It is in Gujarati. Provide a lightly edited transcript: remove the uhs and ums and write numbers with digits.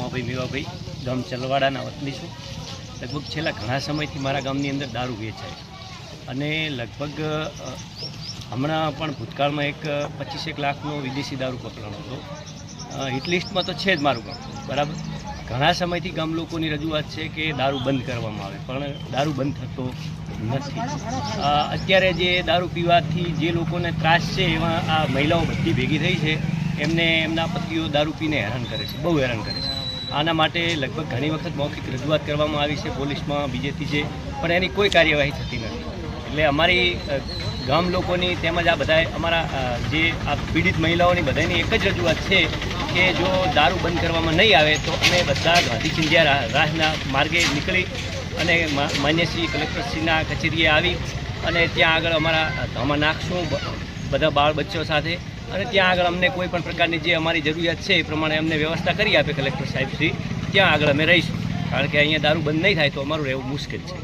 રમાભાઈ મેવાભાઈ, ગામ ચલવાડાના વતની છું. લગભગ છેલ્લા ઘણા સમયથી મારા ગામની અંદર દારૂ વેચાય અને લગભગ હમણાં પણ ભૂતકાળમાં એક 25 લાખનો વિદેશી દારૂ પકડાણો હતો. હિટલિસ્ટમાં તો છે જ મારું ગામ, બરાબર. ઘણા સમયથી ગામ લોકોની રજૂઆત છે કે દારૂ બંધ કરવામાં આવે, પણ દારૂ બંધ થતો નથી. અત્યારે જે દારૂ પીવાથી જે લોકોને ત્રાસ છે એમાં આ મહિલાઓ બધી ભેગી થઈ છે, એમને એમના પતિઓ દારૂ પીને હેરાન કરે છે, બહુ હેરાન કરે છે. આના માટે લગભગ ઘણી વખત મૌખિક રજૂઆત કરવામાં આવી છે પોલીસમાં, બીજેથી છે, પણ એની કોઈ કાર્યવાહી થતી નથી. એટલે અમારી ગામ લોકોની તેમજ આ બધા અમારા જે આ પીડિત મહિલાઓની બધાની એક જ રજૂઆત છે કે જો દારૂ બંધ કરવામાં નહીં આવે તો અમે બધા ગાંધી ચિંધ્યા રાહના માર્ગે નીકળી અને માન્ય શ્રી કલેક્ટરશ્રીના કચેરીએ આવી અને ત્યાં આગળ અમારા ધામા નાખશું બધા બાળ બચ્ચો સાથે, અને ત્યાં આગળ અમને કોઈ પણ પ્રકારની જે અમારી જરૂરિયાત છે એ પ્રમાણે અમને વ્યવસ્થા કરી આપે કલેક્ટર સાહેબ શ્રી, ત્યાં આગળ અમે રહીશું. કારણ કે અહીંયા દારૂ બંધ નહીં થાય તો અમારું રહેવું મુશ્કેલ છે.